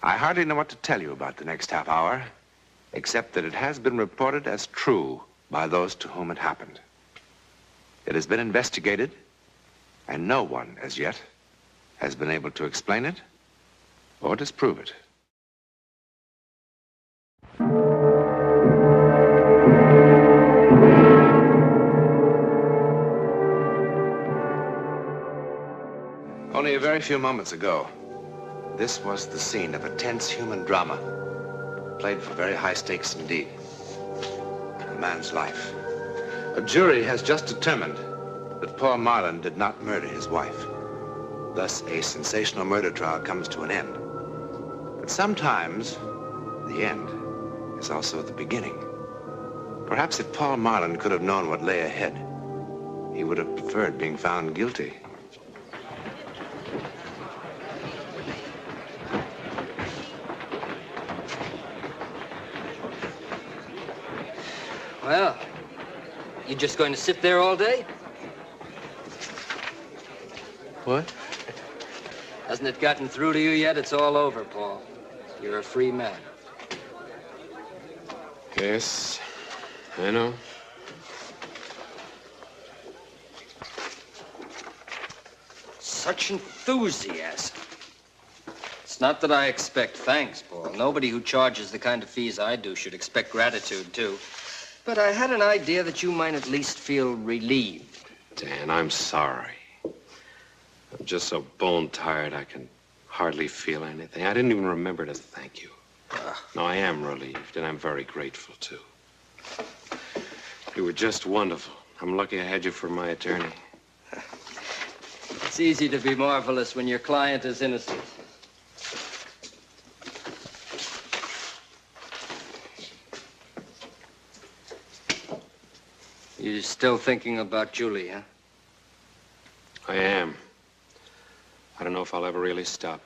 I hardly know what to tell you about the next half hour, except that it has been reported as true by those to whom it happened. It has been investigated, and no one, as yet, has been able to explain it or disprove it. Only a very few moments ago, this was the scene of a tense human drama, played for very high stakes indeed. A man's life. A jury has just determined that Paul Marlin did not murder his wife. Thus, a sensational murder trial comes to an end. But sometimes, the end is also the beginning. Perhaps if Paul Marlin could have known what lay ahead, he would have preferred being found guilty. Well, you just going to sit there all day? What? Hasn't it gotten through to you yet? It's all over, Paul. You're a free man. Yes, I know. Such enthusiasm. It's not that I expect thanks, Paul. Nobody who charges the kind of fees I do should expect gratitude, too. But I had an idea that you might at least feel relieved. Dan, I'm sorry. I'm just so bone-tired I can hardly feel anything. I didn't even remember to thank you. No, I am relieved, and I'm very grateful, too. You were just wonderful. I'm lucky I had you for my attorney. It's easy to be marvelous when your client is innocent. You're still thinking about Julie, huh? I am. I don't know if I'll ever really stop.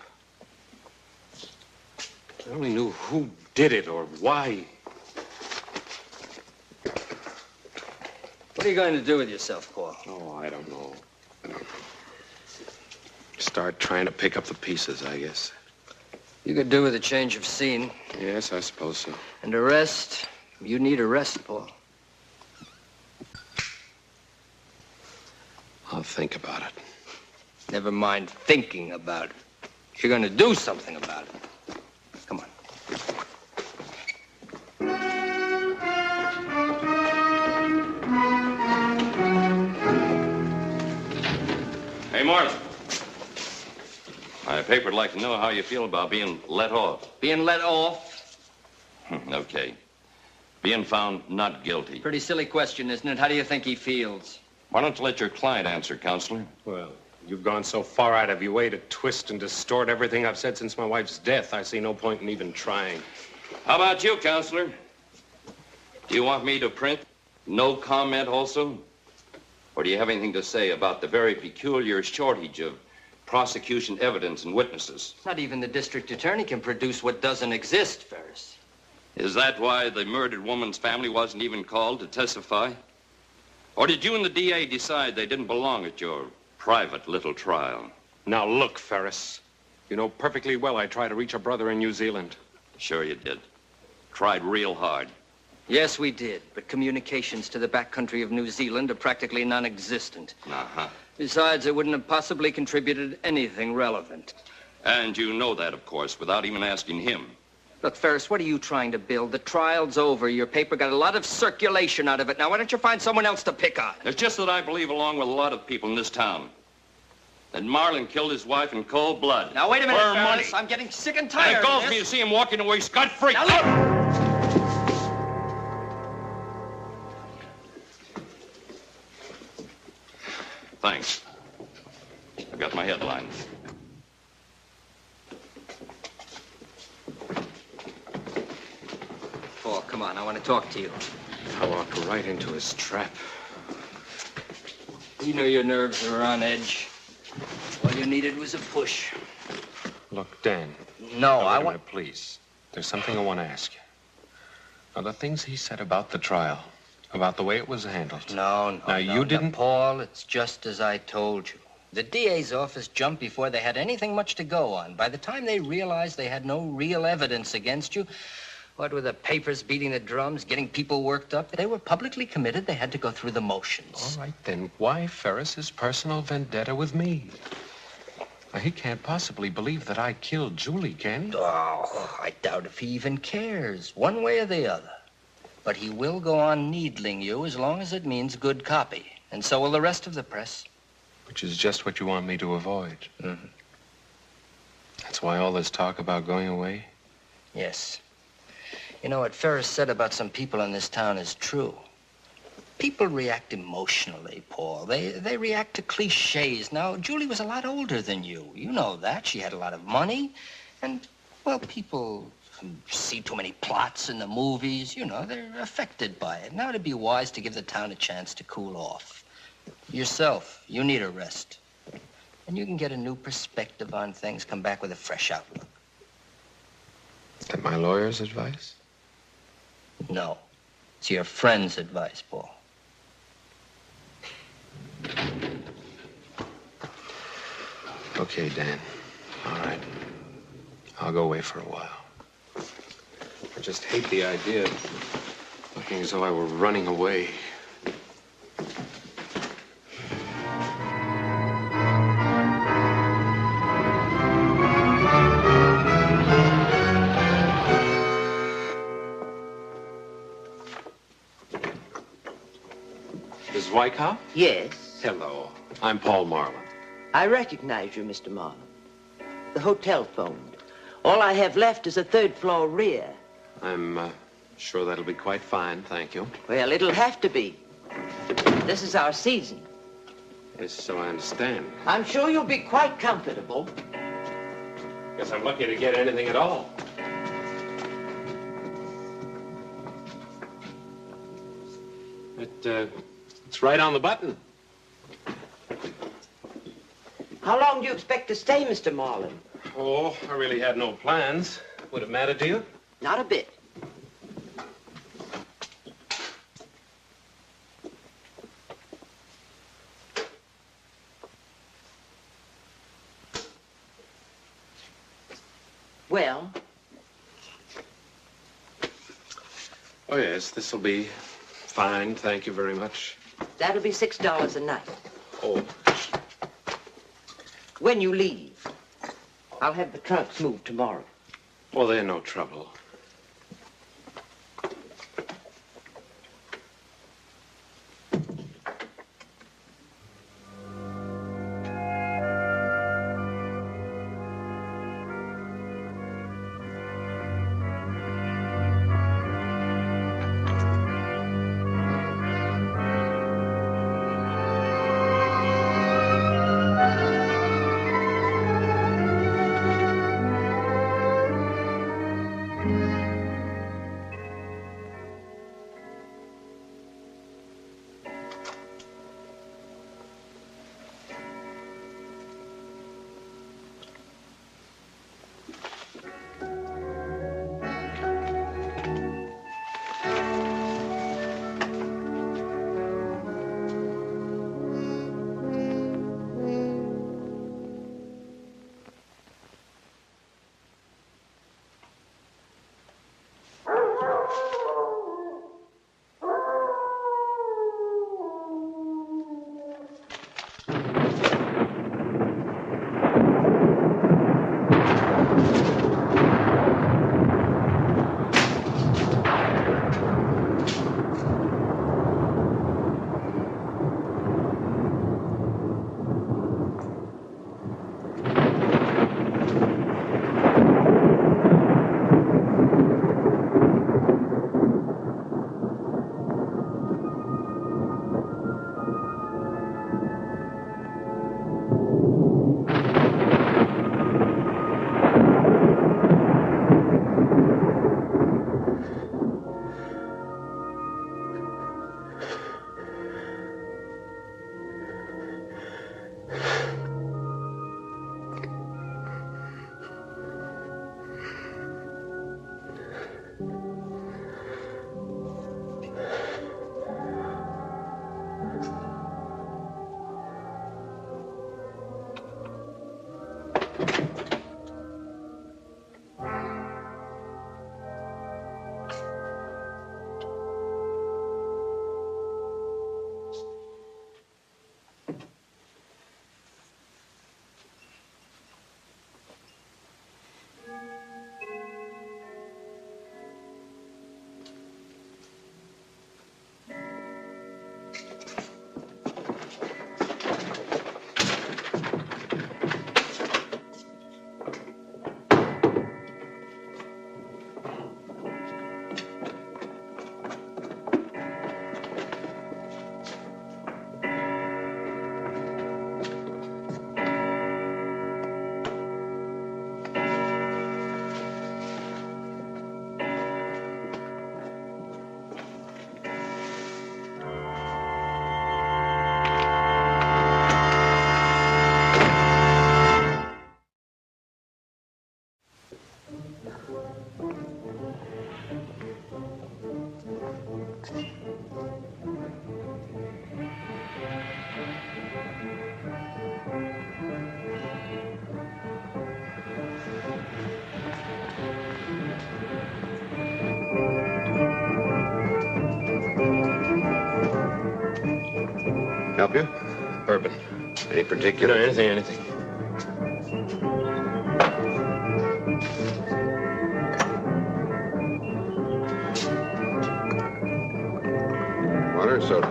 I only knew who did it or why. What are you going to do with yourself, Paul? Oh, I don't know. Start trying to pick up the pieces, I guess. You could do with a change of scene. Yes, I suppose so. And a rest. You need a rest, Paul. I'll think about it. Never mind thinking about it. You're going to do something about it. Come on. Hey, Marlin. My paper would like to know how you feel about being let off. Being let off? Okay. Being found not guilty. Pretty silly question, isn't it? How do you think he feels? Why don't you let your client answer, Counselor? Well, you've gone so far out of your way to twist and distort everything I've said since my wife's death, I see no point in even trying. How about you, Counselor? Do you want me to print no comment also? Or do you have anything to say about the very peculiar shortage of prosecution evidence and witnesses? Not even the district attorney can produce what doesn't exist, Ferris. Is that why the murdered woman's family wasn't even called to testify? Or did you and the DA decide they didn't belong at your private little trial? Now look, Ferris. You know perfectly well I tried to reach a brother in New Zealand. Sure you did. Tried real hard. Yes, we did, but communications to the backcountry of New Zealand are practically non-existent. Uh-huh. Besides, it wouldn't have possibly contributed anything relevant. And you know that, of course, without even asking him. Look, Ferris, what are you trying to build? The trial's over. Your paper got a lot of circulation out of it. Now, why don't you find someone else to pick on? It's just that I believe, along with a lot of people in this town, that Marlin killed his wife in cold blood. Now, wait a minute, for Ferris. money. I'm getting sick and tired And it of galls this. me to see him walking away scot-free. Now, look! Thanks. I've got my headline. Paul, come on. I want to talk to you. I walked right into his trap. You know your nerves are on edge. All you needed was a push. Look, Dan. No, Now, I wait a want... minute, please. There's something I want to ask you. Now, the things he said about the trial, about the way it was handled. No. Now, you didn't... Paul, it's just as I told you. The DA's office jumped before they had anything much to go on. By the time they realized they had no real evidence against you, what with the papers beating the drums, getting people worked up, they were publicly committed. They had to go through the motions. All right, then why Ferris's personal vendetta with me? Now, he can't possibly believe that I killed Julie, can he? Oh, I doubt if he even cares, one way or the other. But he will go on needling you as long as it means good copy. And so will the rest of the press. Which is just what you want me to avoid. Mm-hmm. That's why all this talk about going away? Yes. You know, what Ferris said about some people in this town is true. People react emotionally, Paul. They react to cliches. Now, Julie was a lot older than you. You know that. She had a lot of money. And, well, people who see too many plots in the movies, you know, they're affected by it. Now, it'd be wise to give the town a chance to cool off. Yourself, you need a rest. And you can get a new perspective on things, come back with a fresh outlook. Is that my lawyer's advice? No. It's your friend's advice, Paul. Okay, Dan. All right. I'll go away for a while. I just hate the idea of looking as though I were running away. Ms. Wyckoff? Yes. Hello. I'm Paul Marlin. I recognize you, Mr. Marlin. The hotel phoned. All I have left is a third-floor rear. I'm sure that'll be quite fine, thank you. Well, it'll have to be. This is our season. Yes, so I understand. I'm sure you'll be quite comfortable. Guess I'm lucky to get anything at all. It's right on the button. How long do you expect to stay, Mr. Marlin? Oh, I really had no plans. Would it matter to you? Not a bit. Well? Oh, yes, this'll be fine. Thank you very much. That'll be $6 a night. Oh, When you leave, I'll have the trunks moved tomorrow. well, they're no trouble. Help you? Urban. Any particular? No, anything. Water or soda?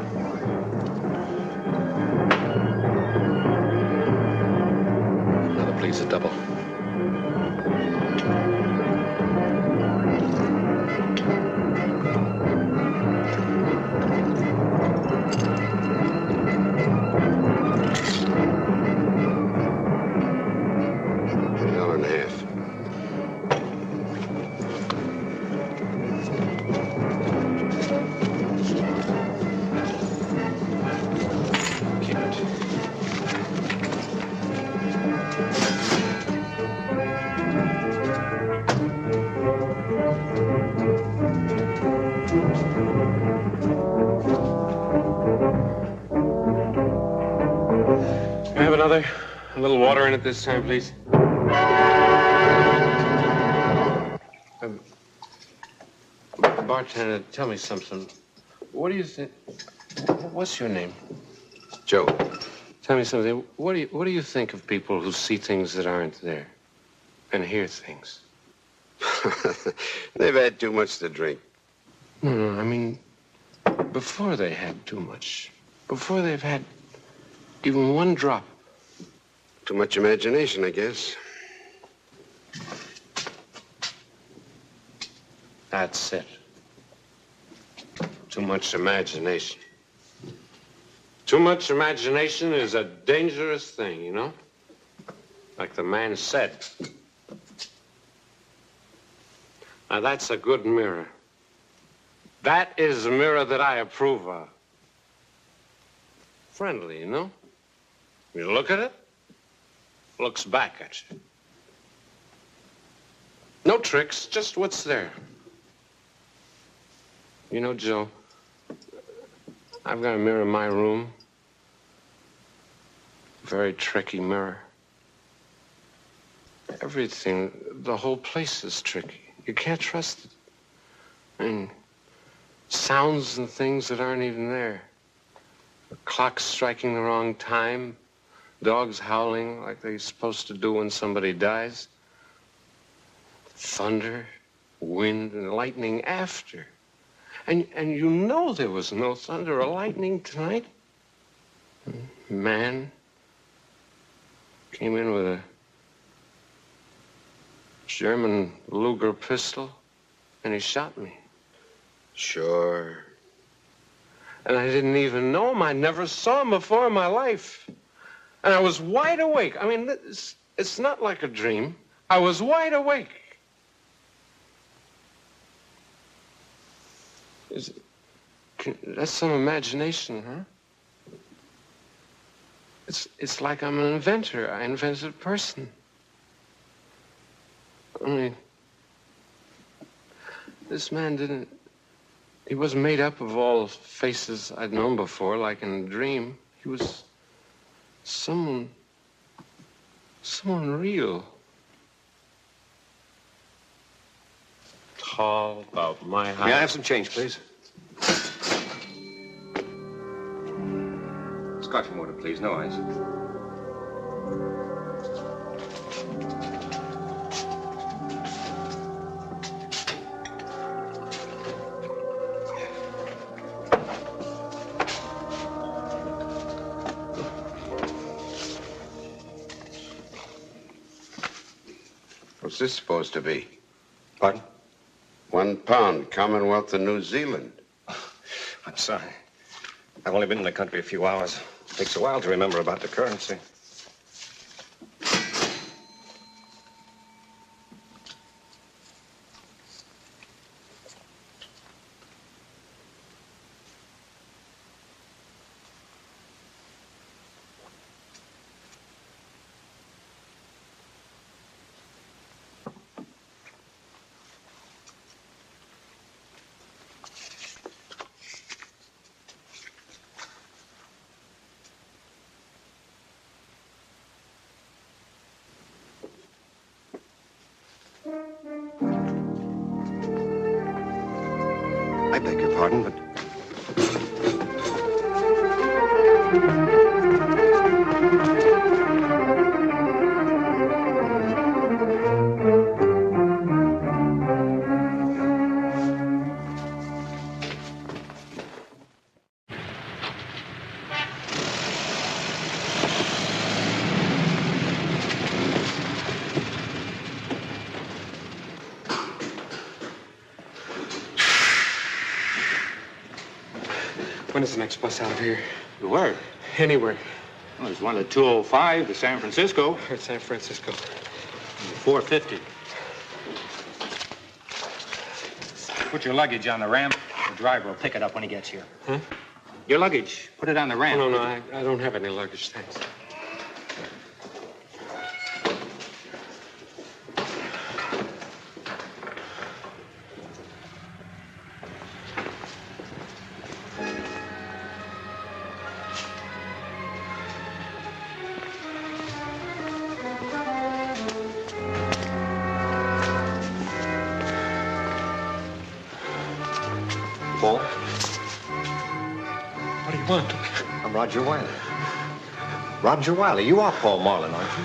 Another, please, a double. $1.50. Keep it. Can I have another? A little water in it this time, please. Bartender, tell me something. What do you think? What's your name? Joe. Tell me something. What do you think of people who see things that aren't there and hear things? They've had too much to drink. No, I mean, before they had too much. Before they've had even one drop. Too much imagination, I guess. That's it. Too much imagination. Too much imagination is a dangerous thing, you know? Like the man said. Now, that's a good mirror. That is a mirror that I approve of. Friendly, you know? You look at it, looks back at you. No tricks, just what's there. You know, Joe, I've got a mirror in my room. Very tricky mirror. Everything, the whole place is tricky. You can't trust it. I mean, sounds and things that aren't even there. The clock striking the wrong time. Dogs howling like they're supposed to do when somebody dies. Thunder, wind, and lightning after. And you know there was no thunder or lightning tonight. Man came in with a German Luger pistol, and he shot me. Sure. And I didn't even know him. I never saw him before in my life. And I was wide awake. I mean, it's not like a dream. I was wide awake. That's some imagination, huh? It's like I'm an inventor. I invented a person. I mean, this man he wasn't made up of all faces I'd known before, like in a dream. He was someone real. Tall, about my height. May I have some change, please? Scotch and water, please. No ice. What's this supposed to be? Pardon? £1, Commonwealth of New Zealand. I'm sorry. I've only been in the country a few hours. It takes a while to remember about the currency. I beg your pardon, but... When is the next bus out of here? Where? Anywhere. Well, there's one at 2:05 to San Francisco. Or San Francisco. 4:50. Put your luggage on the ramp. The driver will pick it up when he gets here. Huh? Your luggage. Put it on the ramp. Oh, no, I don't have any luggage, thanks. Paul? What do you want? I'm Roger Wiley. Roger Wiley, you are Paul Marlin, aren't you?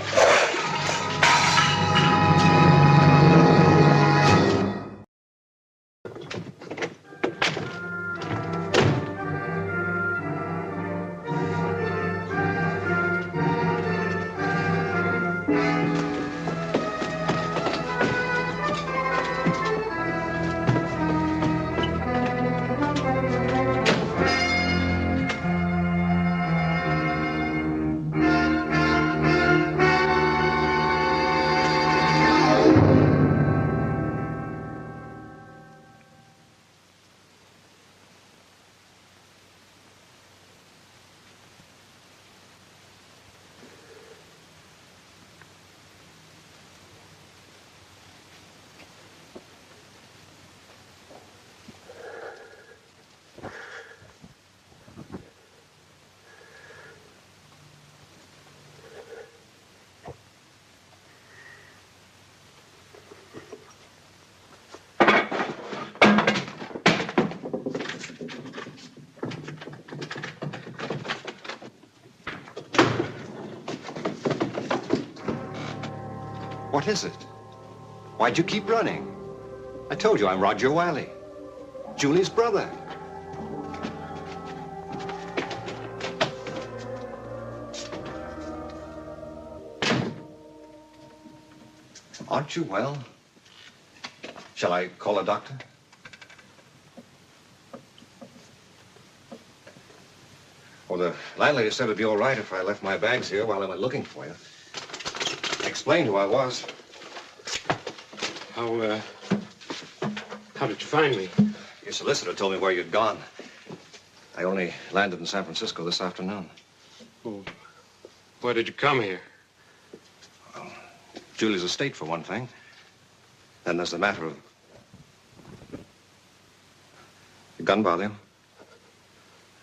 What is it? Why'd you keep running? I told you I'm Roger Wiley, Julie's brother. Aren't you well? Shall I call a doctor? Well, the landlady said it'd be all right if I left my bags here while I went looking for you. I explained who I was. How did you find me? Your solicitor told me where you'd gone. I only landed in San Francisco this afternoon. Oh, why did you come here? Well, Julie's estate, for one thing. Then there's the matter of... The gun bother you?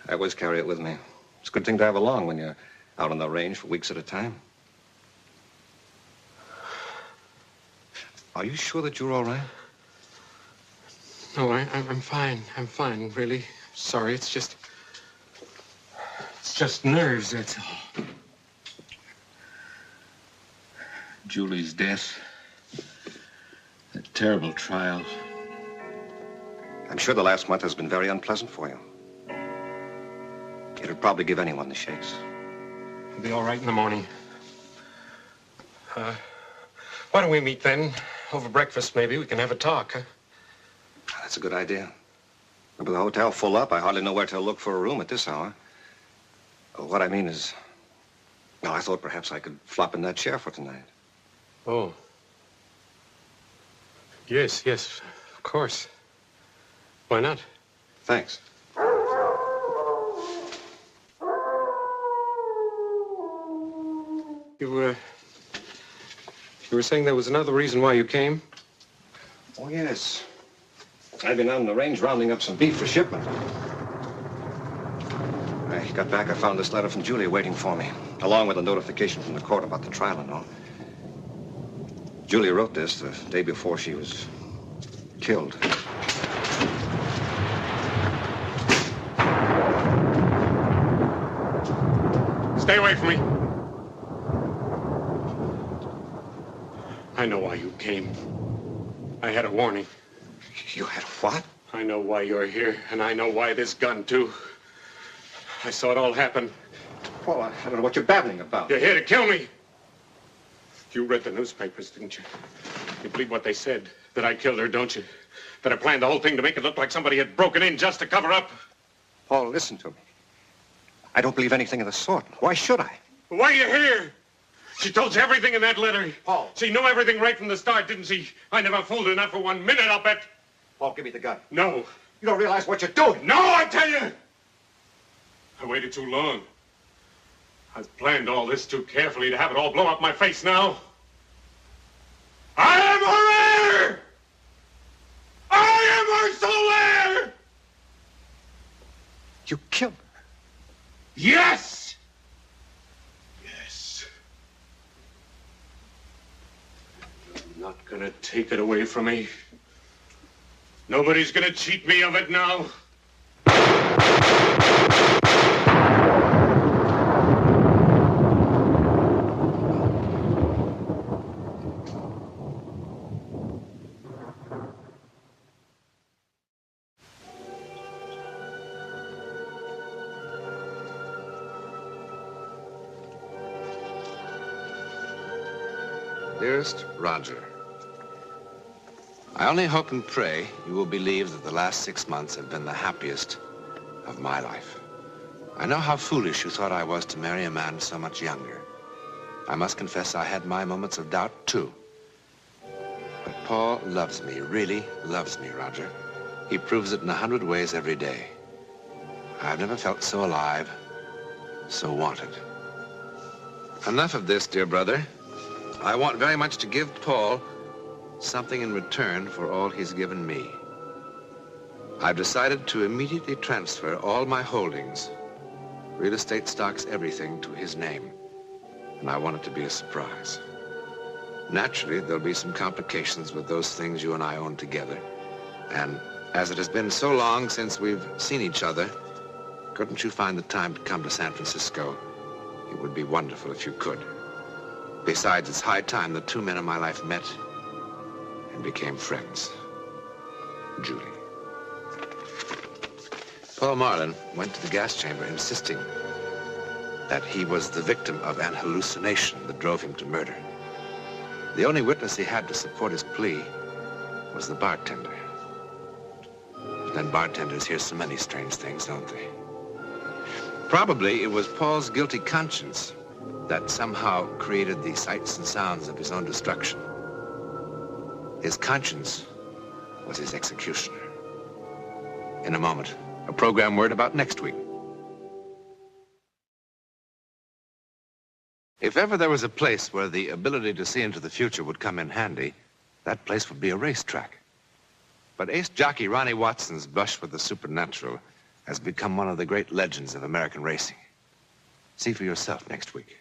I always carry it with me. It's a good thing to have along when you're out on the range for weeks at a time. Are you sure that you're all right? No, I'm fine. I'm fine, really. Sorry, it's just nerves, that's all. Julie's death. A terrible trial. I'm sure the last month has been very unpleasant for you. It'd probably give anyone the shakes. I'll be all right in the morning. Why don't we meet then? Over breakfast, maybe. We can have a talk, huh? That's a good idea. But with the hotel full up, I hardly know where to look for a room at this hour. What I mean is... Well, I thought perhaps I could flop in that chair for tonight. Oh. Yes, of course. Why not? Thanks. You were saying there was another reason why you came? Oh, yes. I've been out on the range rounding up some beef for shipment. When I got back, I found this letter from Julie waiting for me, along with a notification from the court about the trial and all. Julie wrote this the day before she was killed. Stay away from me. I know why you came. I had a warning. You had what? I know why you're here, and I know why this gun, too. I saw it all happen. Paul, I don't know what you're babbling about. You're here to kill me. You read the newspapers, didn't you? You believe what they said, that I killed her, don't you? That I planned the whole thing to make it look like somebody had broken in just to cover up. Paul, listen to me. I don't believe anything of the sort. Why should I? Why are you here? She told you everything in that letter. Paul. She knew everything right from the start, didn't she? I never fooled her, not for 1 minute, I'll bet. Paul, give me the gun. No. You don't realize what you're doing. No, I tell you! I waited too long. I've planned all this too carefully to have it all blow up my face now. I am her heir! I am her sole heir! You killed her. Yes! Yes. You're not gonna take it away from me. Nobody's gonna cheat me of it now. Dearest Roger, I only hope and pray you will believe that the last 6 months have been the happiest of my life. I know how foolish you thought I was to marry a man so much younger. I must confess I had my moments of doubt, too. But Paul loves me, really loves me, Roger. He proves it in 100 ways every day. I've never felt so alive, so wanted. Enough of this, dear brother. I want very much to give Paul something in return for all he's given me. I've decided to immediately transfer all my holdings, real estate, stocks, everything, to his name. And I want it to be a surprise. Naturally, there'll be some complications with those things you and I own together. And as it has been so long since we've seen each other, couldn't you find the time to come to San Francisco? It would be wonderful if you could. Besides, it's high time the two men in my life met and became friends. Julie. Paul Marlin went to the gas chamber insisting that he was the victim of an hallucination that drove him to murder. The only witness he had to support his plea was the bartender. But then bartenders hear so many strange things, don't they? Probably it was Paul's guilty conscience that somehow created the sights and sounds of his own destruction. His conscience was his executioner. In a moment, a program word about next week. If ever there was a place where the ability to see into the future would come in handy, that place would be a racetrack. But ace jockey Ronnie Watson's brush with the supernatural has become one of the great legends of American racing. See for yourself next week.